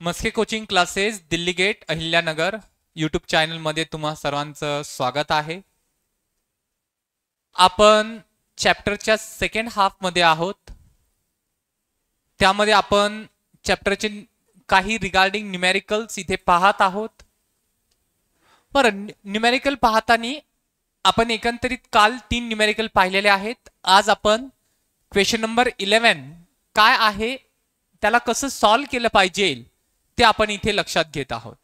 Maske coaching classes Delhi gate Ahilyanagar YouTube channel मध्ये तुम्हा सर्वांचं स्वागत आहे. आपण चॅप्टरच्या सेकंड हाफ मध्ये आहोत. त्यामध्ये आपण चॅप्टरचे काही रिगार्डिंग न्यूमेरिकल्स इथे पाहत आहोत. बरं, न्यूमेरिकल पाहताना आपण एकंदरीत काल 3 न्यूमेरिकल पाहिलेले आहेत. आज आपण क्वेश्चन नंबर 11 काय आहे, त्याला कसं सॉल्व केलं पाहिजे ते आपण इथे लक्षात घेत आहोत.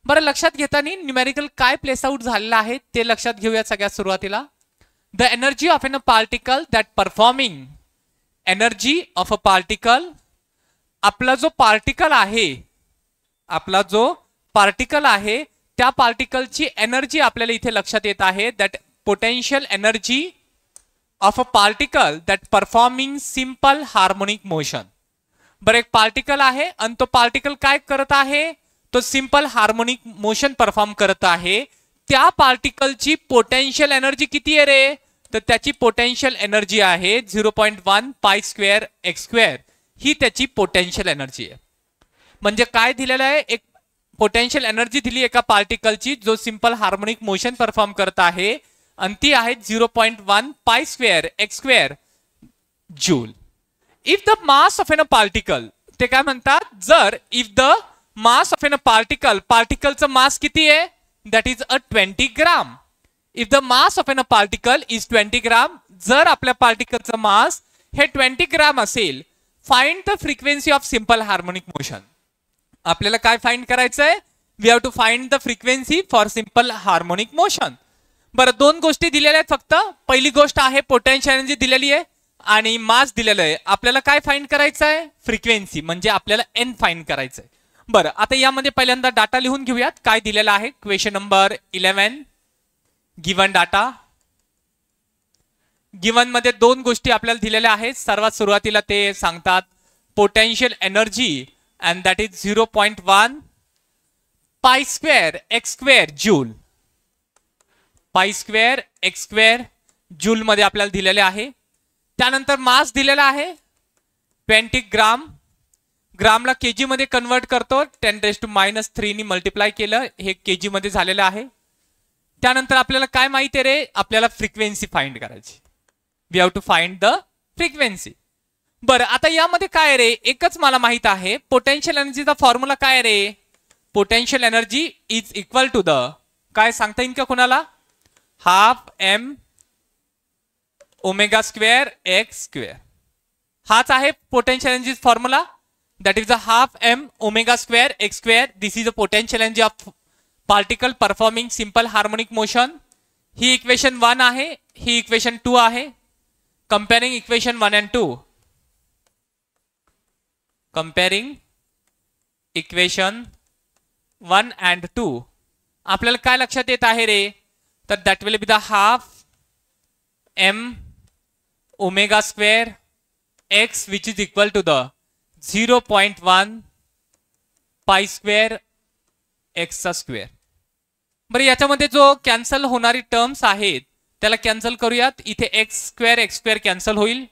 बरं, लक्षात घेताना न्यूमेरिकल काय प्लेस आउट झालेलं आहे ते लक्षात घेऊया. सगळ्यात सुरुवातीला the energy of an particle that performing energy of a particle. आपला जो पार्टिकल आहे त्या पार्टिकलची एनर्जी आपल्याला इथे लक्षात येत आहे. That potential energy of a particle that performing simple harmonic motion. बरं, एक पार्टिकल आहे आणि तो पार्टिकल काय करत आहे, तो सिंपल हार्मोनिक मोशन परफॉर्म करत आहे. त्या पार्टिकलची पोटेन्शियल एनर्जी किती आहे रे, तर त्याची पोटेन्शियल एनर्जी आहे 0.1 पाय स्क्वेअर एक्स स्क्वेअर. ही त्याची पोटेन्शियल एनर्जी आहे. म्हणजे काय दिलेलं आहे, एक पोटेन्शियल एनर्जी दिली एका पार्टिकलची जो सिंपल हार्मोनिक मोशन परफॉर्म करत आहे आणि ती आहे 0.1 pi square x square joule. If the mass of an particle, ते काय म्हणतात, जर if the mass of an particle, पार्टिकलचं मास किती आहे, that is a 20 gram. If the mass of an particle is 20 gram, जर आपल्या पार्टिकलचं मास हे 20 ग्राम असेल, find the frequency of simple harmonic motion. आपल्याला काय फाइंड करायचं आहे, we have to find the frequency for simple harmonic motion. बरं, 2 गोष्टी दिलेल्या आहेत फक्त. पहिली गोष्ट आहे पोटेन्शियल एनर्जी दिलेली आहे आणि मास दिलेलं आहे. आपल्याला काय फाइंड करायचं आहे, फ्रिक्वेन्सी, म्हणजे आपल्याला एन फाइंड करायचं आहे. बरं, आता यामध्ये पहिल्यांदा डाटा लिहून घेऊयात. काय दिलेला आहे, question number 11 given data. Given मध्ये 2 गोष्टी आपल्याला दिलेल्या आहेत. सर्वात सुरुवातीला ते सांगतात potential energy and that is 0.1 pi square x square joule. पाय स्क्वेअर एक्स स्क्वेअर जूल मध्ये आपल्याला दिलेले आहे. त्यानंतर मास दिलेला आहे 20 ग्राम. ग्रामला केजी मध्ये कन्वर्ट करतो, 10⁻³ नी मल्टिप्लाय केलं, हे केजी मध्ये झालेलं आहे. त्यानंतर आपल्याला काय माहिती आहे रे, आपल्याला फ्रिक्वेन्सी फाइंड करायची. We have to find the frequency. बरं, आता यामध्ये काय रे, एकच मला माहित आहे, पोटेन्शियल एनर्जीचा फॉर्म्युला काय रे, potential energy is equal to the, काय सांगता येईल का कोणाला, half m omega square x square. हाच आहे potential energy formula. That is the half m omega square x square. This is a potential energy of particle performing simple harmonic motion. ही equation 1 आहे, ही इक्वेशन 2 आहे. Comparing equation 1 and 2. Comparing equation 1 and 2 आपल्याला काय लक्षात येत आहे रे, तर that will be the half m omega square x which is equal to the 0.1 pi square x चा स्क्वेअर. बरं, याच्यामध्ये जो कॅन्सल होणारी टर्म्स आहेत त्याला कॅन्सल करूयात. इथे एक्स स्क्वेअर कॅन्सल होईल.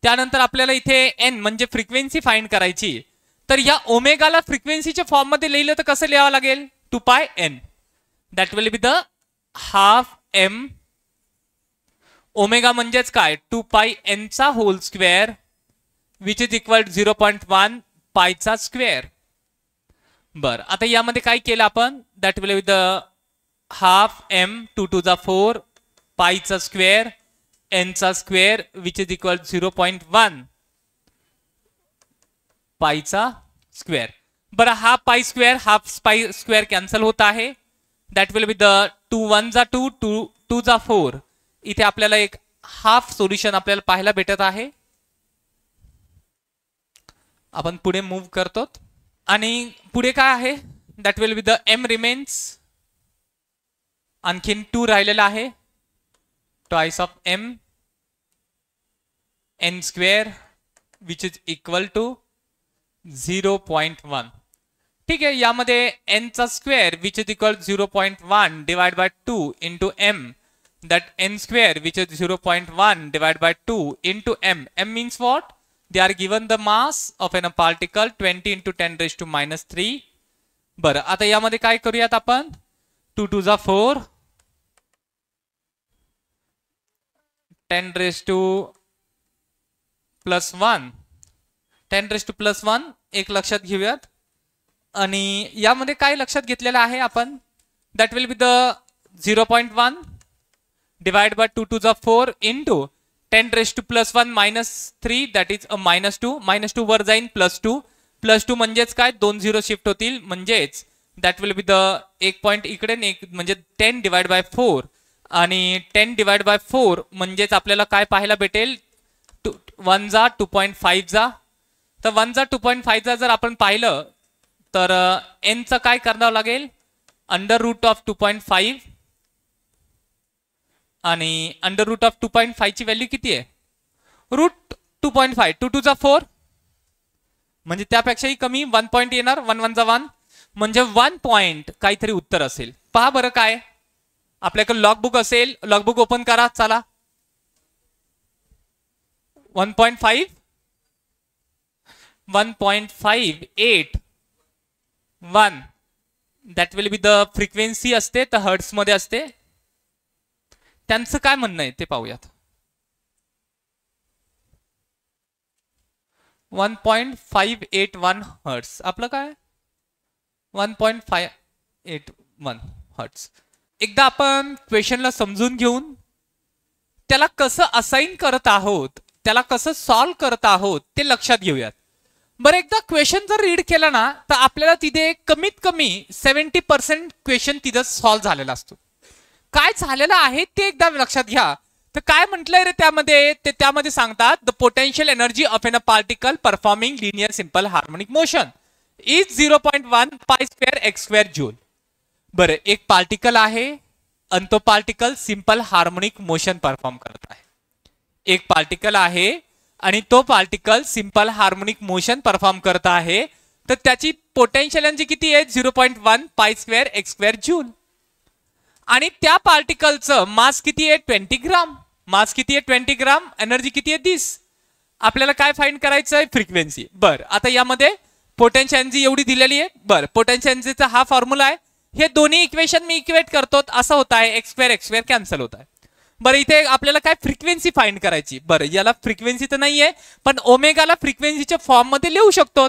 त्यानंतर आपल्याला इथे एन म्हणजे फ्रिक्वेन्सी फाइंड करायची. तर या ओमेगाला फ्रिक्वेन्सीच्या फॉर्म मध्ये लिहिलं तर कसं लिहावं लागेल, 2 पाय n. That will be the half m omega म्हणजेच काय, 2 पाय एन चा whole square which is equal 0.1 पायचा स्क्वेअर. बर, आता यामध्ये काय केलं आपण, that will be the half m 2 to the 4 पायचा स्क्वेअर एन चा स्क्वेअर विच इज इक्वल 0.1 पायचा स्क्वेअर. बरं, हाफ pi square half pi square cancel होत आहे. दॅट विल बी द 2 1 जा 2 2 जा 4. इथे आपल्याला एक हाफ सोल्युशन आपल्याला पाहायला भेटत आहे. आपण पुढे मूव्ह करतो आणि पुढे काय आहे, that will be the m remains. आणखीन 2 राहिलेला आहे, twice of m n square which is equal to 0.1. ठीक आहे, यामध्ये एन चा square which is equal 0.1 divide by 2 into m. That n square which is 0.1 divided by 2 into m. M means what? They are given the mass of an particle 20 into 10⁻³ बरं आता यामध्ये काय करूयात आपण 2 to the 4 10⁻+1 10⁻+1 एक लक्षात घेऊयात आणि यामध्ये काय लक्षात घेतलेलं आहे आपण that will be the 0.1 divide by 2 to the 4 into 10⁻+1 -3 that is अ -2 वर जाईन +2 म्हणजेच काय 2 0 शिफ्ट होतील म्हणजेच दॅट विल बी द एक पॉइंट इकडे एक म्हणजे 10 डिवाइड बाय 4 आणि 10 डिवाइड बाय 4 म्हणजेच आपल्याला काय पाहायला भेटेल 1 जा 2.5 जा तर 1 जा 2.5 जा जर आपण पाहिलं तर n चं काय करावं लागेल √2.5 आणि √2.5 ची व्हॅल्यू किती आहे √2.5 2 to the 4 म्हणजे त्यापेक्षाही कमी 1 पॉइंट येणार 1 1 जा 1 म्हणजे 1 पॉइंट काहीतरी उत्तर असेल पहा बरं काय आपल्याकडे लॉगबुक असेल लॉगबुक ओपन करा चला 1.5 1.581 that will be the frequency असते तर हर्ट्स मध्ये असते त्यांचं काय म्हणणं आहे ते पाहूयात 1.581 हर्ट्स आपलं काय 1.581 हर्ट्स एकदा आपण क्वेश्चनला समजून घेऊन त्याला कसं असाइन करत आहोत त्याला कसं सॉल्व्ह करत आहोत ते लक्षात घेऊयात बरं एकदा क्वेश्चन जर रीड केला ना तर आपल्याला तिथे कमीत कमी 70% क्वेश्चन तिथं सॉल्व्ह झालेला असतो काय झालेलं आहे ते एकदा लक्षात घ्या तर काय म्हटलंय रे त्यामध्ये सांगतात the potential energy of an particle performing linear simple harmonic motion is 0.1 π² x² joule बरं एक पार्टिकल आहे आणि तो particle simple harmonic motion perform करत आहे एक पार्टिकल आहे आणि तो particle simple harmonic motion perform करत आहे तर त्याची पोटेन्शियल एनर्जी किती आहे 0.1 π² x² जूल आणि त्या पार्टिकलचं मास किती आहे 20 ग्राम मास किती आहे 20 ग्राम एनर्जी किती आहे 30 आपल्याला काय फाइंड करायचं आहे फ्रिक्वेन्सी बरं आता यामध्ये पोटेन्शियल एनर्जी एवढी दिलेली आहे बरं पोटेन्शियल एनर्जीचा हा फॉर्म्युला आहे हे दोन्ही इक्वेशन मी इक्वेट करतो असं होत आहे x² कॅन्सल होत आहे बरं इथे आपल्याला काय फ्रिक्वेन्सी फाइंड करायची बरं याला फ्रिक्वेन्सी तर नाहीये पण ओमेगाला फ्रिक्वेन्सीच्या फॉर्म मध्ये लिहू शकतो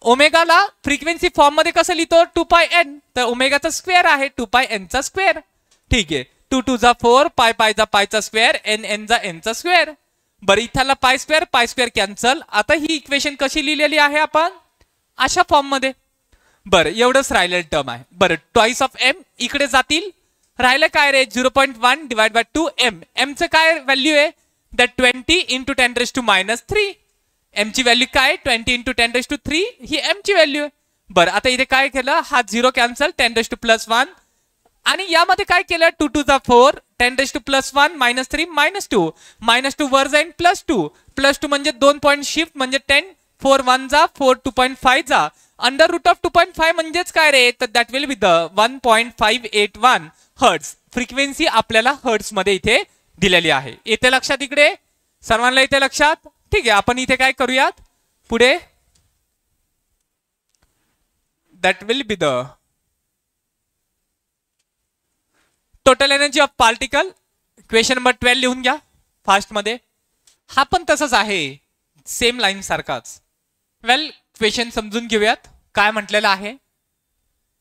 ओमेगाला फ्रिक्वेन्सी फॉर्म मध्ये कसं लिहितो 2πn तर ओमेगाचा स्क्वेअर आहे 2πn चा स्क्वेअर ठीक आहे 2 to the 4 π जा पायचा स्क्वेअर n जा n चा स्क्वेअर बरं इथला पाय स्क्वेअर कॅन्सल आता ही इक्वेशन कशी लिहिलेली आहे आपण अशा फॉर्म मध्ये बरं एवढंच राहिलेलं टर्म आहे बरं ट्वाइस ऑफ m इकडे जातील राहिलं काय रे 0.1 डिवाइड बाय 2 m चं काय व्हॅल्यू आहे दॅट 20 इंटू 10⁻³ m ची व्हॅल्यू काय 20 इंटू 10⁻³ ही m ची व्हॅल्यू आहे बरं आता इथे काय केलं हा 0 कॅन्सल 10⁻+1 आणि यामध्ये काय केलं 2 to the 4 10⁻+1 -3 -2 वर जाईन +2 म्हणजे 2 पॉइंट शिफ्ट म्हणजे 10 4 1 जा 4 2.5 जा √2.5 म्हणजेच काय रे तर that will be the 1.581 hertz frequency आपल्याला हर्ट्स मध्ये इथे दिलेली आहे येते लक्षात इकडे सर्वांना इथे लक्षात ठीक आहे आपण इथे काय करूयात पुढे that will be the total energy of particle question number 12 लिहून घ्या फास्ट मध्ये हा पण तसंच आहे सेम लाईन सारखाच वेल क्वेश्चन समजून घेऊयात काय म्हटलेलं आहे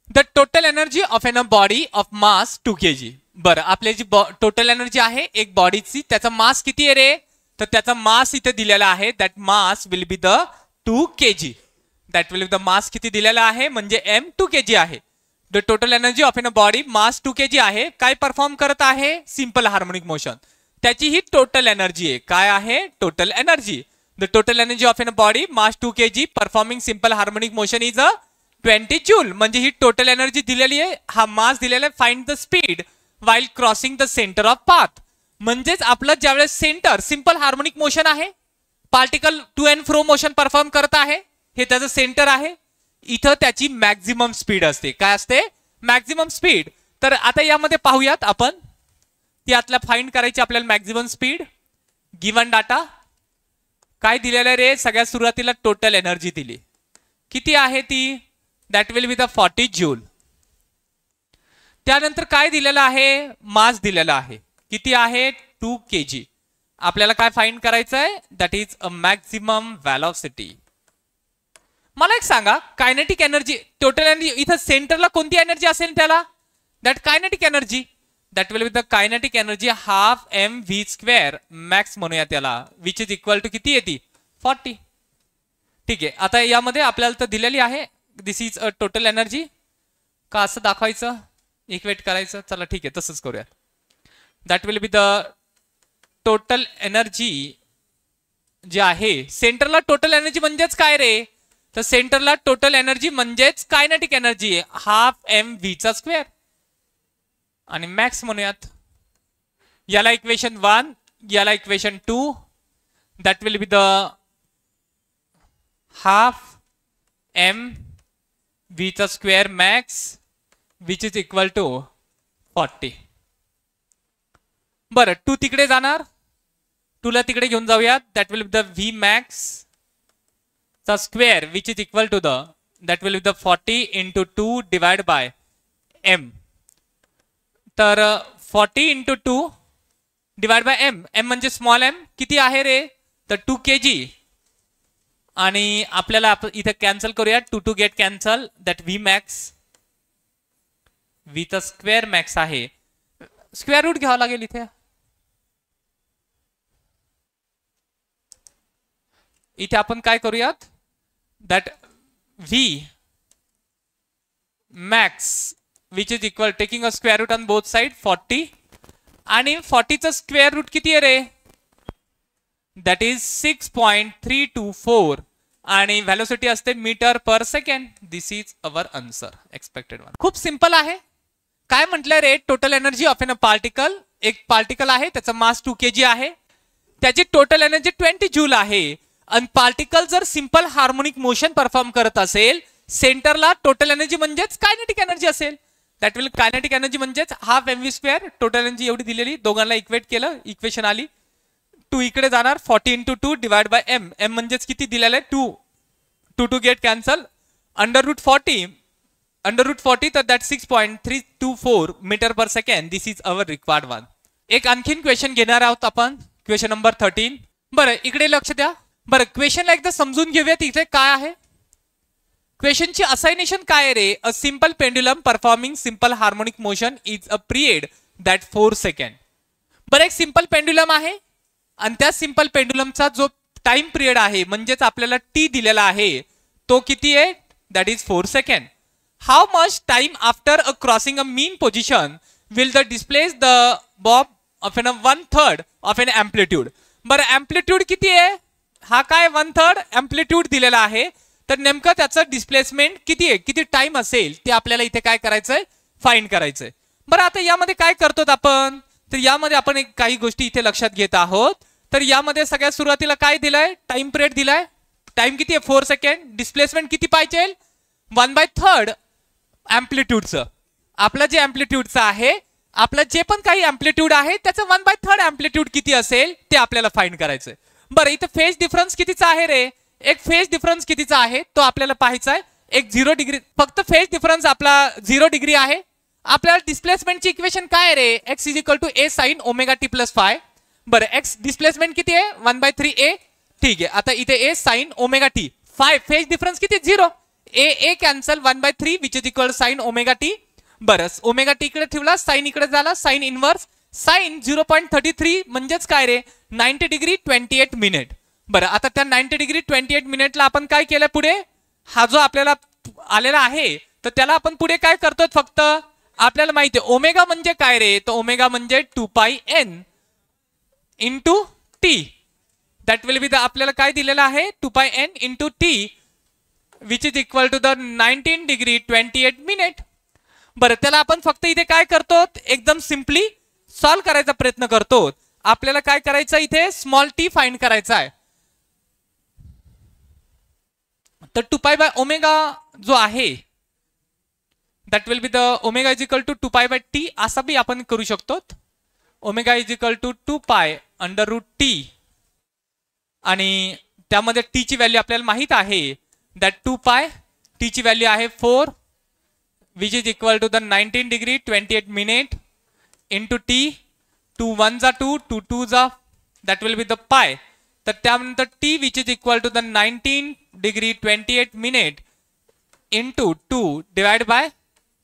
the total energy of an body of mass 2 kg बरं आपली जी टोटल एनर्जी आहे एक बॉडीची त्याचा मास किती आहे रे तर त्याचा मास इथे दिलेला आहे that mass will be the 2 kg that will be the mass किती दिलेला आहे म्हणजे m 2 kg आहे the total energy of an body mass 2 kg आहे काय परफॉर्म करत आहे सिंपल हार्मोनिक मोशन त्याची ही टोटल एनर्जी आहे काय आहे total energy the total energy of an body mass 2 kg performing simple harmonic motion is 20 joule म्हणजे ही टोटल एनर्जी दिलेली आहे हा मास दिलेला आहे find the speed while crossing the centre of path म्हणजेच आपलं ज्यावेळेस सेंटर सिंपल हार्मोनिक मोशन आहे particle to and fro motion perform करत आहे हे त्याचं सेंटर आहे इथं त्याची मॅक्झिमम स्पीड असते काय असते मॅक्झिमम स्पीड तर आता यामध्ये पाहूयात आपण ती आतल्या फाइंड करायची आपल्याला मॅक्झिमम स्पीड गिवन डाटा काय दिलेलं रे, सगळ्यात सुरुवातीला टोटल एनर्जी दिली, किती आहे ती, that will be the 40 joule. त्यानंतर काय दिलेलं आहे, मास दिलेला आहे, किती आहे 2 kg. आपल्याला काय फाइंड करायचं आहे, that is a maximum velocity. मला एक सांगा, कायनेटिक एनर्जी, टोटल एनर्जी, इथं सेंटरला कोणती एनर्जी असेल त्याला, that kinetic energy, that will be the kinetic energy half mv², max म्हणूया त्याला, विच इज इक्वल टू किती येते 40. ठीक आहे, आता यामध्ये आपल्याला तर दिलेली आहे, दिस इज अ टोटल एनर्जी. का असं दाखवायचं, इक्वेट करायचं, चला ठीक आहे तसंच करूया. That will be the total energy जे आहे, सेंटरला टोटल एनर्जी म्हणजेच काय रे, तर सेंटरला टोटल एनर्जी म्हणजेच कायनेटिक एनर्जी हाफ mv², आणि मॅक्स म्हणूयात. याला इक्वेशन 1, याला equation 2, that will be the half mv² max which is equal to 40. बरं, 2 तिकडे जाणार, 2 ला तिकडे घेऊन जाऊयात, that will be the v max चा square which is equal to the, that will be the 40 into 2 divide by m. तर 40 into 2 divide by m, m म्हणजे स्मॉल m, किती आहे रे, तर 2 kg. आणि आपल्याला इथे कॅन्सल करूया, 2 to get cancel, that v max, v चा स्क्वेअर मॅक्स आहे, स्क्वेअर रूट घ्यावं लागेल इथे. इथे आपण काय करूयात, that v max which is equal, taking a square root on both side 40, आणि 40 चा स्क्वेअर रूट किती आहे रे, दॅट इज 6.324, आणि व्हेलोसिटी असते metre per second. This is our answer, expected one. खूप सिंपल आहे. काय म्हटलं रे, total energy of an particle, एक पार्टिकल आहे, त्याचा मास 2 kg आहे, त्याची टोटल एनर्जी 20 जूल आहे. आणि पार्टिकल जर सिंपल हार्मोनिक मोशन परफॉर्म करत असेल, सेंटरला टोटल एनर्जी म्हणजेच कायनेटिक एनर्जी असेल, दॅट विल कायनेटिक एनर्जी म्हणजेच हाफ mv², टोटल एनर्जी एवढी दिलेली, दोघांना इक्वेट केलं, इक्वेशन आली. 2 इकडे जाणार, 40 into 2 divide by m, m म्हणजेच किती दिलेलं आहे 2, 2 to get cancel, under root 40, तर that 6.324 metre per second. This is our required one. एक आणखीन क्वेश्चन घेणार आहोत आपण, क्वेश्चन नंबर 13. बरं, इकडे लक्ष द्या. बरं, क्वेश्चनला एकदा समजून घेऊयात, इथे काय आहे क्वेश्चनची असाइनेशन काय आहे रे, a simple pendulum performing simple harmonic motion is a period that 4 second. बरं, एक सिंपल पेंड्युलम आहे, आणि त्या सिंपल पेंड्युलमचा जो टाइम पिरियड आहे, म्हणजेच आपल्याला टी दिलेला आहे, तो किती आहे, that is 4 second. How much time after a crossing a mean position will the displace the bob of an 1/3 of an amplitude. बरं, एम्प्लिट्यूड किती आहे, हा काय 1/3 एम्प्लिट्यूड दिलेला आहे, तर नेमकं त्याचं डिस्प्लेसमेंट किती आहे, किती टाइम असेल, ते आपल्याला इथे काय करायचंय, फाइंड करायचंय. बरं, आता यामध्ये काय करतो आपण, तर यामध्ये आपण एक काही गोष्टी इथे लक्षात घेत आहोत. तर यामध्ये सगळ्यात सुरुवातीला काय दिलाय, टाइम पिरियड दिलाय, टाइम किती आहे 4 सेकंड, डिस्प्लेसमेंट किती पाहिजे 1/3 एम्प्लिट्यूडचं. आपलं जे एम्प्लिट्यूडचं आहे, आपलं जे पण काही एम्प्लिट्यूड आहे त्याचं 1/3 एम्प्लिट्यूड किती असेल ते आपल्याला फाइंड करायचंय. बरं, इथे फेज डिफरन्स कितीचा आहे रे, एक फेज डिफरन्स कितीचा आहे तो आपल्याला पाहायचा आहे, एक 0 डिग्री, फक्त फेज डिफरन्स आपला 0 डिग्री आहे. आपल्याला डिस्प्लेसमेंटची इक्वेशन काय आहे रे, x is equal to a sin ωt plus phi. बरं, x डिस्प्लेसमेंट किती आहे 1/3 a, ठीक आहे. आता इथे a sin ωt, five phase difference किती 0, a cancel 1/3 which is equal sin ωt. बरं, ωt इकडे ठेवला, साइन इकडे झाला, साइन इनवर्स, साइन 0.33 म्हणजेच काय रे 90 डिग्री 28 मिनिट. बरं, आता त्या 90 डिग्री 28 मिनिटला आपण काय केलं, पुढे हा जो आपल्याला आलेला आहे तर त्याला आपण पुढे काय करतो, फक्त आपल्याला माहिती आहे ओमेगा म्हणजे काय रे, तर ओमेगा म्हणजे 2πn into t, that will be the, आपल्याला काय दिलेलं आहे 2πn into t which is equal to the 19 degree 28 minute. बरं, त्याला आपण फक्त इथे काय करतो, एकदम सिंपली सॉल्व करायचा प्रयत्न करतो. आपल्याला काय करायचं, इथे स्मॉल टी फाइंड करायचा आहे. तर 2π/ओमेगा जो आहे that will be the omega is equal to 2π/t, असा बी आपण करू शकतो. Omega is equal to 2π under root T, आणि त्यामध्ये टी ची व्हॅल्यू आपल्याला माहित आहे दॅट 2 पाय टी ची व्हॅल्यू आहे 4 which is equal to the 19 degree 28 minute into t 2 1 जा 2 2 2 जा that will be the pi. तर त्यानंतर t which is equal to the 19 degree 28 minute into 2 divide by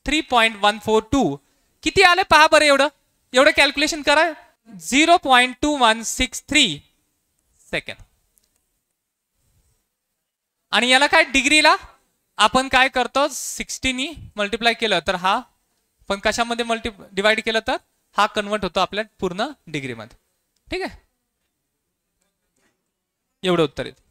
3.142 किती आले पहा बरं. एवढं कॅल्क्युलेशन करा. 0.2163 सेकंड. आणि याला काय डिग्रीला आपण काय करतो 60 नी मल्टिप्लाय केलं तर हा पण कशामध्ये डिवाइड केलं तर हा कन्वर्ट होतो आपल्या पूर्ण डिग्रीमध्ये. ठीक आहे. एवढं उत्तर येतं.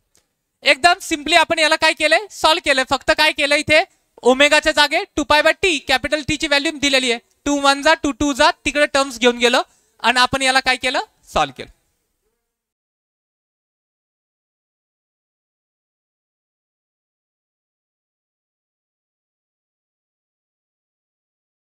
एकदम सिंपली आपण याला काय केलंय सॉल्व्ह केलंय. फक्त काय केलं इथे ओमेगाच्या जागे 2 pi by T capital T ची व्हॅल्यू दिलेली आहे. 2 1 जा 2 2 जा तिकडे टर्म्स घेऊन गेलो आणि आपण याला काय केलं सॉल्व्ह केलं.